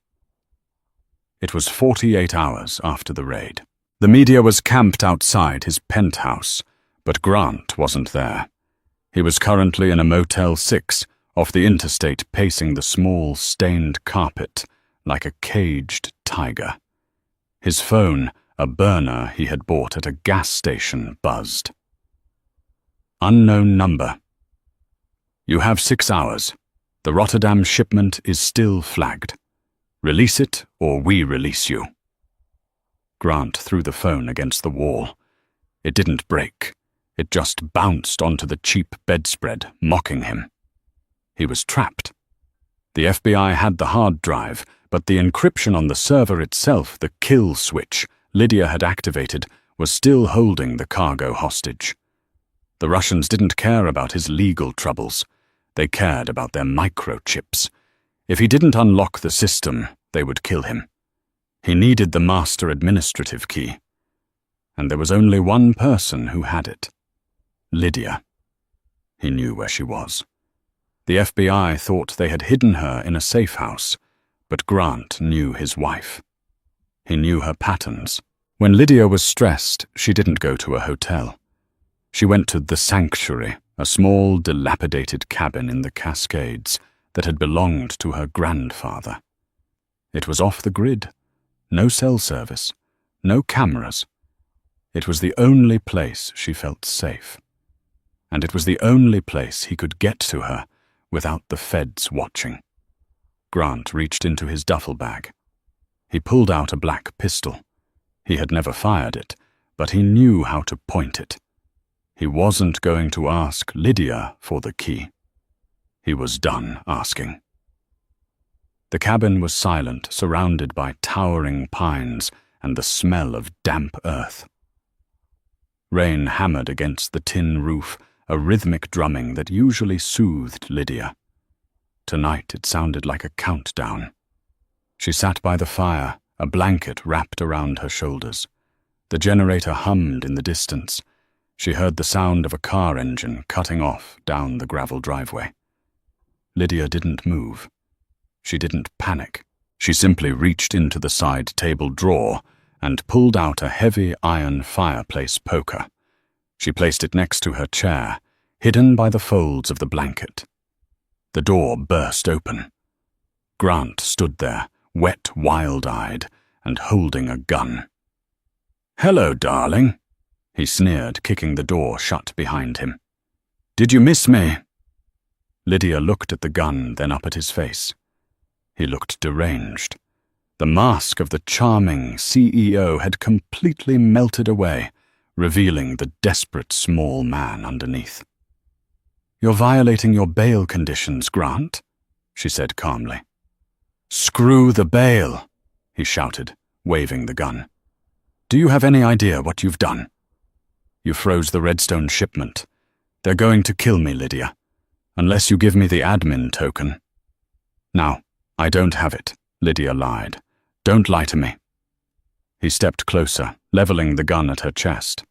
It was 48 hours after the raid. The media was camped outside his penthouse, but Grant wasn't there. He was currently in a Motel 6 off the interstate, pacing the small, stained carpet like a caged tiger. His phone, a burner he had bought at a gas station, buzzed. Unknown number. You have 6 hours. The Rotterdam shipment is still flagged. Release it or we release you. Grant threw the phone against the wall. It didn't break. It just bounced onto the cheap bedspread, mocking him. He was trapped. The FBI had the hard drive, but the encryption on the server itself, the kill switch Lydia had activated, was still holding the cargo hostage. The Russians didn't care about his legal troubles. They cared about their microchips. If he didn't unlock the system, they would kill him. He needed the master administrative key. And there was only one person who had it. Lydia. He knew where she was. The FBI thought they had hidden her in a safe house, but Grant knew his wife. He knew her patterns. When Lydia was stressed, she didn't go to a hotel. She went to the Sanctuary, a small, dilapidated cabin in the Cascades that had belonged to her grandfather. It was off the grid. No cell service. No cameras. It was the only place she felt safe. And it was the only place he could get to her without the feds watching. Grant reached into his duffel bag. He pulled out a black pistol. He had never fired it, but he knew how to point it. He wasn't going to ask Lydia for the key. He was done asking. The cabin was silent, surrounded by towering pines and the smell of damp earth. Rain hammered against the tin roof, a rhythmic drumming that usually soothed Lydia. Tonight it sounded like a countdown. She sat by the fire, a blanket wrapped around her shoulders. The generator hummed in the distance. She heard the sound of a car engine cutting off down the gravel driveway. Lydia didn't move. She didn't panic. She simply reached into the side table drawer and pulled out a heavy iron fireplace poker. She placed it next to her chair, hidden by the folds of the blanket. The door burst open. Grant stood there, wet, wild-eyed, and holding a gun. "Hello, darling," he sneered, kicking the door shut behind him. "Did you miss me?" Lydia looked at the gun, then up at his face. He looked deranged. The mask of the charming CEO had completely melted away, revealing the desperate small man underneath. "You're violating your bail conditions, Grant," she said calmly. "Screw the bail," he shouted, waving the gun. "Do you have any idea what you've done? You froze the Redstone shipment. They're going to kill me, Lydia, unless you give me the admin token." "Now, I don't have it," Lydia lied. "Don't lie to me." He stepped closer, leveling the gun at her chest.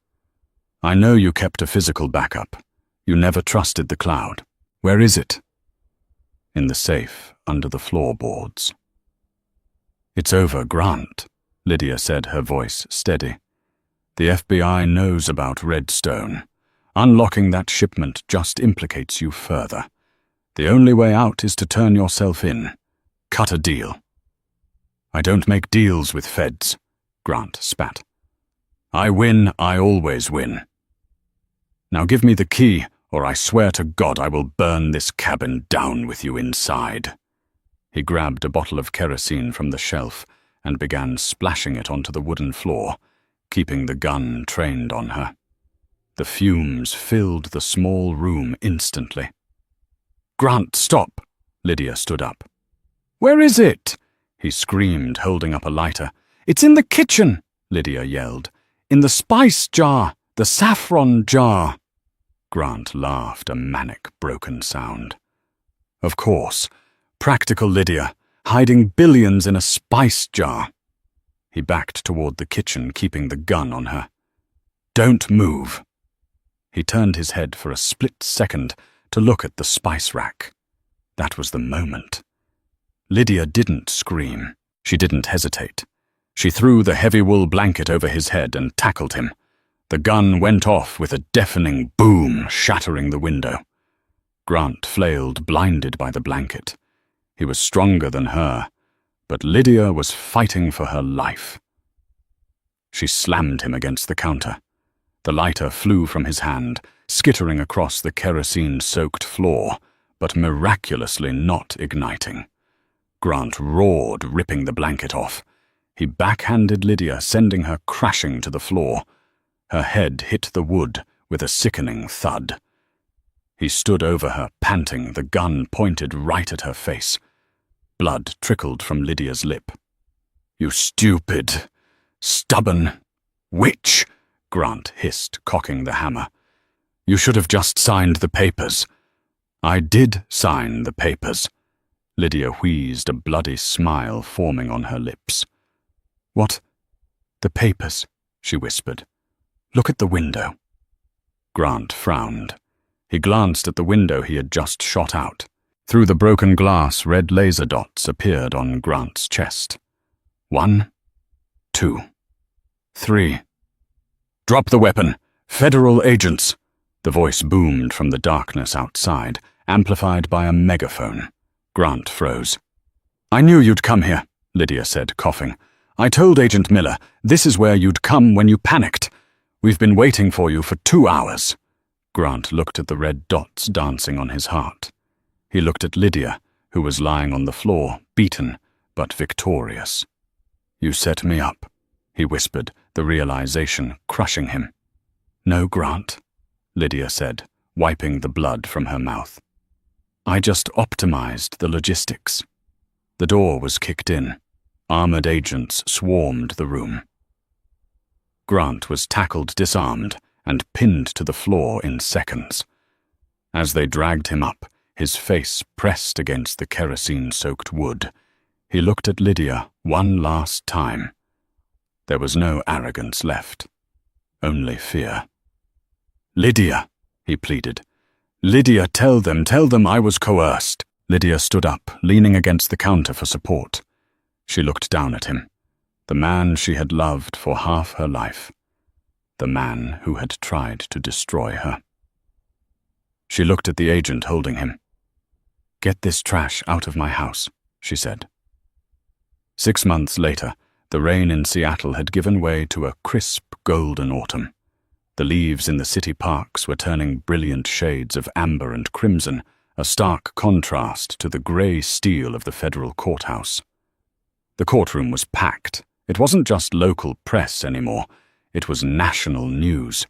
"I know you kept a physical backup. You never trusted the cloud. Where is it?" "In the safe, under the floorboards." "It's over, Grant," Lydia said, her voice steady. "The FBI knows about Redstone. Unlocking that shipment just implicates you further. The only way out is to turn yourself in. Cut a deal." "I don't make deals with feds," Grant spat. "I win, I always win. Now give me the key, or I swear to God I will burn this cabin down with you inside." He grabbed a bottle of kerosene from the shelf and began splashing it onto the wooden floor, keeping the gun trained on her. The fumes filled the small room instantly. "Grant, stop!" Lydia stood up. "Where is it?" he screamed, holding up a lighter. "It's in the kitchen," Lydia yelled. "In the spice jar, the saffron jar." Grant laughed, a manic, broken sound. "Of course. Practical Lydia, hiding billions in a spice jar." He backed toward the kitchen, keeping the gun on her. "Don't move." He turned his head for a split second to look at the spice rack. That was the moment. Lydia didn't scream. She didn't hesitate. She threw the heavy wool blanket over his head and tackled him. The gun went off with a deafening boom, shattering the window. Grant flailed, blinded by the blanket. He was stronger than her, but Lydia was fighting for her life. She slammed him against the counter. The lighter flew from his hand, skittering across the kerosene-soaked floor, but miraculously not igniting. Grant roared, ripping the blanket off. He backhanded Lydia, sending her crashing to the floor. Her head hit the wood with a sickening thud. He stood over her, panting, the gun pointed right at her face. Blood trickled from Lydia's lip. "You stupid, stubborn witch," Grant hissed, cocking the hammer. "You should have just signed the papers." "I did sign the papers." Lydia wheezed, a bloody smile forming on her lips. "What? The papers?" she whispered. "Look at the window." Grant frowned. He glanced at the window he had just shot out. Through the broken glass, red laser dots appeared on Grant's chest. 1, 2, 3. "Drop the weapon! Federal agents!" The voice boomed from the darkness outside, amplified by a megaphone. Grant froze. "I knew you'd come here," Lydia said, coughing. "I told Agent Miller, this is where you'd come when you panicked. We've been waiting for you for 2 hours." Grant looked at the red dots dancing on his heart. He looked at Lydia, who was lying on the floor, beaten, but victorious. "You set me up," he whispered, the realization crushing him. "No, Grant," Lydia said, wiping the blood from her mouth. "I just optimized the logistics." The door was kicked in. Armored agents swarmed the room. Grant was tackled disarmed and pinned to the floor in seconds. As they dragged him up, his face pressed against the kerosene-soaked wood, he looked at Lydia one last time. There was no arrogance left, only fear. "Lydia," he pleaded. "Lydia, tell them I was coerced." Lydia stood up, leaning against the counter for support. She looked down at him, the man she had loved for half her life, the man who had tried to destroy her. She looked at the agent holding him. "Get this trash out of my house," she said. 6 months later, the rain in Seattle had given way to a crisp golden autumn. The leaves in the city parks were turning brilliant shades of amber and crimson, a stark contrast to the grey steel of the federal courthouse. The courtroom was packed. It wasn't just local press anymore. It was national news.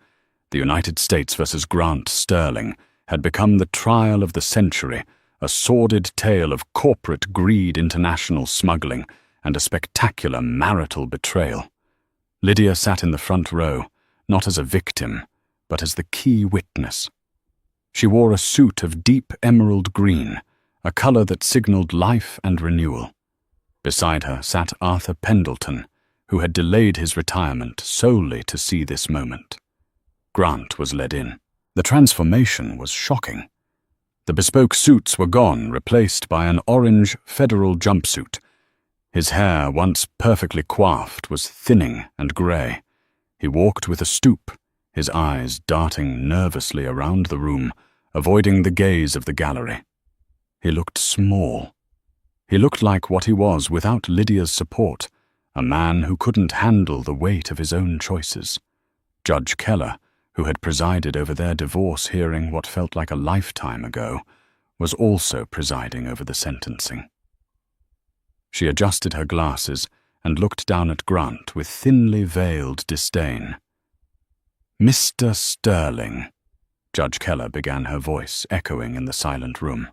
The United States versus Grant Sterling had become the trial of the century, a sordid tale of corporate greed, international smuggling, and a spectacular marital betrayal. Lydia sat in the front row, not as a victim, but as the key witness. She wore a suit of deep emerald green, a color that signaled life and renewal. Beside her sat Arthur Pendleton, who had delayed his retirement solely to see this moment. Grant was led in. The transformation was shocking. The bespoke suits were gone, replaced by an orange federal jumpsuit. His hair, once perfectly coiffed, was thinning and grey. He walked with a stoop, his eyes darting nervously around the room, avoiding the gaze of the gallery. He looked small. He looked like what he was without Lydia's support, a man who couldn't handle the weight of his own choices. Judge Keller, who had presided over their divorce hearing what felt like a lifetime ago, was also presiding over the sentencing. She adjusted her glasses and looked down at Grant with thinly veiled disdain. "Mr. Sterling," Judge Keller began, her voice echoing in the silent room,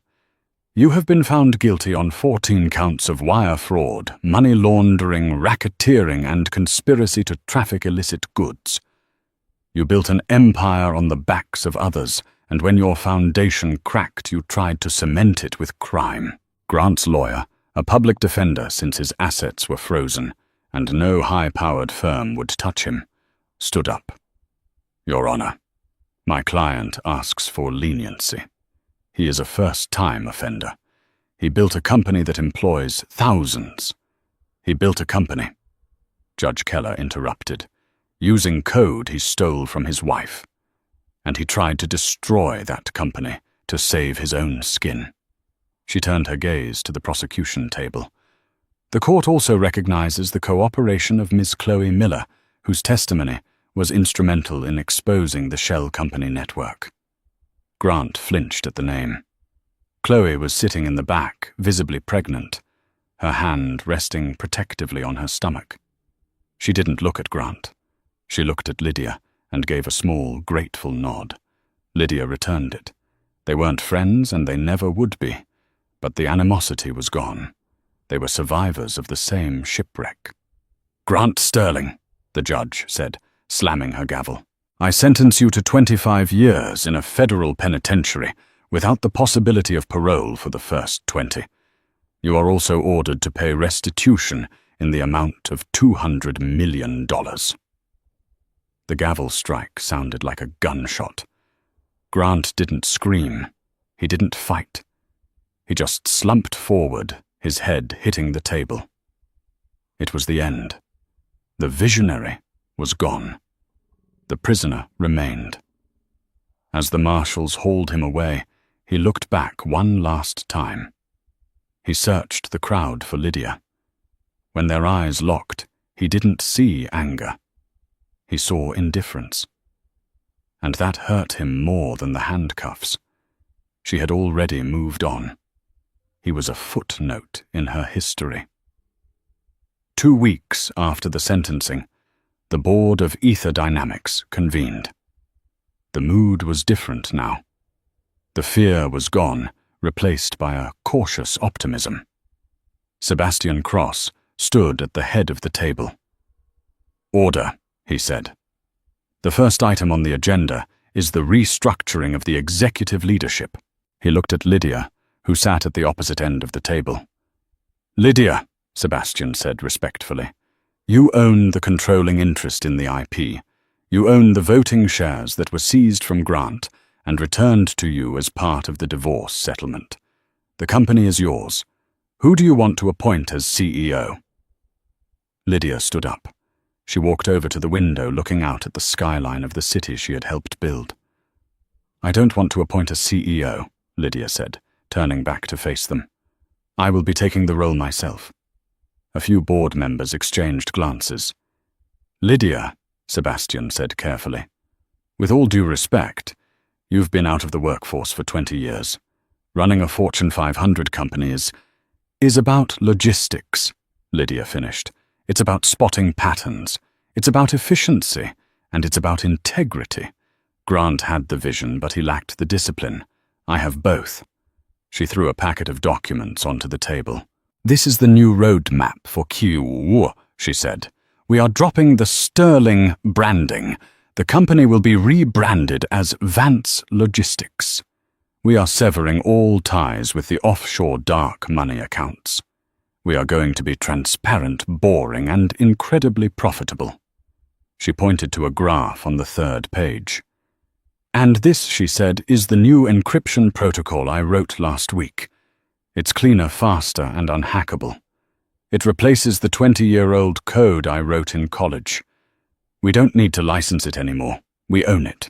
"you have been found guilty on 14 counts of wire fraud, money laundering, racketeering, and conspiracy to traffic illicit goods. You built an empire on the backs of others, and when your foundation cracked, you tried to cement it with crime." Grant's lawyer, a public defender since his assets were frozen, and no high-powered firm would touch him, stood up. "Your Honor, my client asks for leniency. He is a first-time offender. He built a company that employs thousands. He built a company," Judge Keller interrupted, "using code he stole from his wife. And he tried to destroy that company to save his own skin. She turned her gaze to the prosecution table. The court also recognizes the cooperation of Ms. Chloe Miller, whose testimony was instrumental in exposing the shell company network. Grant flinched at the name. Chloe was sitting in the back, visibly pregnant, her hand resting protectively on her stomach. She didn't look at Grant. She looked at Lydia and gave a small, grateful nod. Lydia returned it. They weren't friends, and they never would be, but the animosity was gone. They were survivors of the same shipwreck. "Grant Sterling," the judge said, slamming her gavel, "I sentence you to 25 years in a federal penitentiary without the possibility of parole for the first 20. You are also ordered to pay restitution in the amount of $200 million. The gavel strike sounded like a gunshot. Grant didn't scream. He didn't fight. He just slumped forward, his head hitting the table. It was the end. The visionary was gone. The prisoner remained. As the marshals hauled him away, he looked back one last time. He searched the crowd for Lydia. When their eyes locked, he didn't see anger. He saw indifference. And that hurt him more than the handcuffs. She had already moved on. He was a footnote in her history. 2 weeks after the sentencing, the board of Ether Dynamics convened. The mood was different now. The fear was gone, replaced by a cautious optimism. Sebastian Cross stood at the head of the table. "Order," he said. "The first item on the agenda is the restructuring of the executive leadership." He looked at Lydia, who sat at the opposite end of the table. "Lydia," Sebastian said respectfully, "you own the controlling interest in the IP. You own the voting shares that were seized from Grant and returned to you as part of the divorce settlement. The company is yours. Who do you want to appoint as CEO?" Lydia stood up. She walked over to the window, looking out at the skyline of the city she had helped build. "I don't want to appoint a CEO," Lydia said, turning back to face them. "I will be taking the role myself." A few board members exchanged glances. "Lydia," Sebastian said carefully, "with all due respect, you've been out of the workforce for 20 years. Running a Fortune 500 company is about logistics," Lydia finished. "It's about spotting patterns. It's about efficiency, and it's about integrity. Grant had the vision, but he lacked the discipline. I have both." She threw a packet of documents onto the table. "This is the new roadmap for Q," she said. "We are dropping the Sterling branding. The company will be rebranded as Vance Logistics. We are severing all ties with the offshore dark money accounts. We are going to be transparent, boring, and incredibly profitable." She pointed to a graph on the 3rd page. "And this," she said, "is the new encryption protocol I wrote last week. It's cleaner, faster, and unhackable. It replaces the 20-year-old code I wrote in college. We don't need to license it anymore. We own it."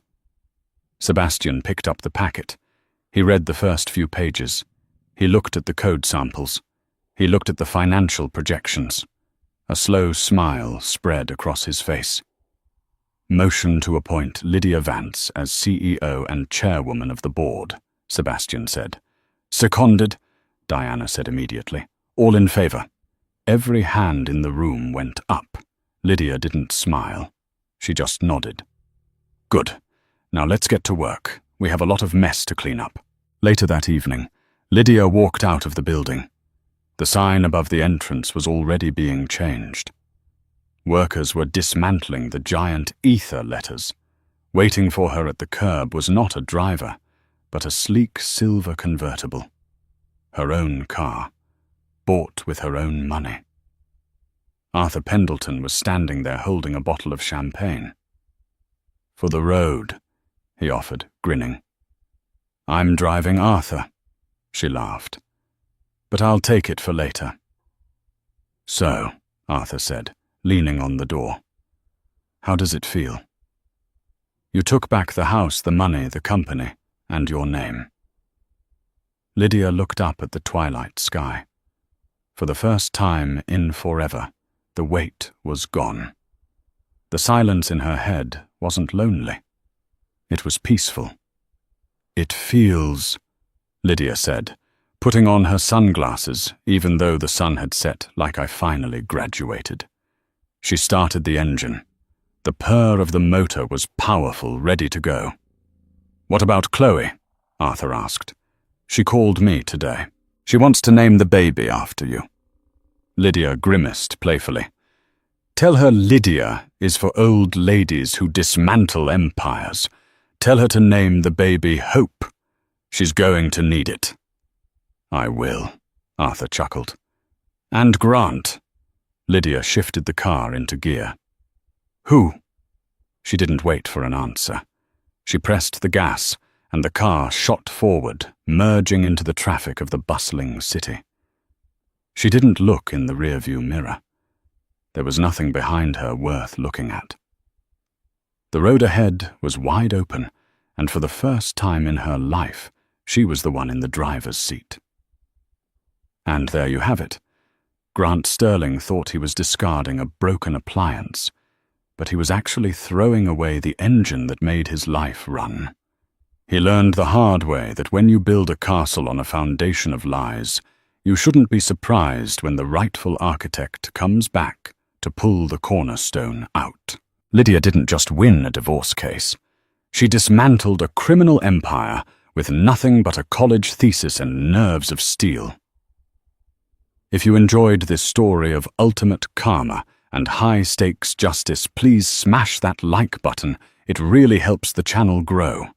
Sebastian picked up the packet. He read the first few pages. He looked at the code samples. He looked at the financial projections. A slow smile spread across his face. "Motion to appoint Lydia Vance as CEO and chairwoman of the board," Sebastian said. "Seconded," Diana said immediately. "All in favor." Every hand in the room went up. Lydia didn't smile. She just nodded. "Good. Now let's get to work. We have a lot of mess to clean up." Later that evening, Lydia walked out of the building. The sign above the entrance was already being changed. Workers were dismantling the giant Ether letters. Waiting for her at the curb was not a driver, but a sleek silver convertible. Her own car, bought with her own money. Arthur Pendleton was standing there holding a bottle of champagne. "For the road," he offered, grinning. "I'm driving Arthur," she laughed. "But I'll take it for later." "So," Arthur said, leaning on the door. "How does it feel?" "You took back the house, the money, the company, and your name. Lydia looked up at the twilight sky. For the first time in forever, the weight was gone. The silence in her head wasn't lonely. It was peaceful. "It feels," Lydia said, putting on her sunglasses even though the sun had set, "like I finally graduated." She started the engine. The purr of the motor was powerful, ready to go. "What about Chloe?" Arthur asked. "She called me today. She wants to name the baby after you." Lydia grimaced playfully. "Tell her Lydia is for old ladies who dismantle empires. Tell her to name the baby Hope. She's going to need it." "I will," Arthur chuckled. "And Grant." Lydia shifted the car into gear. "Who?" She didn't wait for an answer. She pressed the gas, and the car shot forward, merging into the traffic of the bustling city. She didn't look in the rearview mirror. There was nothing behind her worth looking at. The road ahead was wide open, and for the first time in her life, she was the one in the driver's seat. And there you have it. Grant Sterling thought he was discarding a broken appliance, but he was actually throwing away the engine that made his life run. He learned the hard way that when you build a castle on a foundation of lies, you shouldn't be surprised when the rightful architect comes back to pull the cornerstone out. Lydia didn't just win a divorce case. She dismantled a criminal empire with nothing but a college thesis and nerves of steel. If you enjoyed this story of ultimate karma and high-stakes justice, please smash that like button. It really helps the channel grow.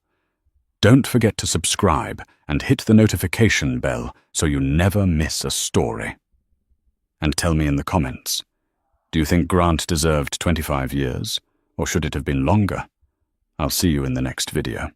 Don't forget to subscribe and hit the notification bell so you never miss a story. And tell me in the comments, do you think Grant deserved 25 years, or should it have been longer? I'll see you in the next video.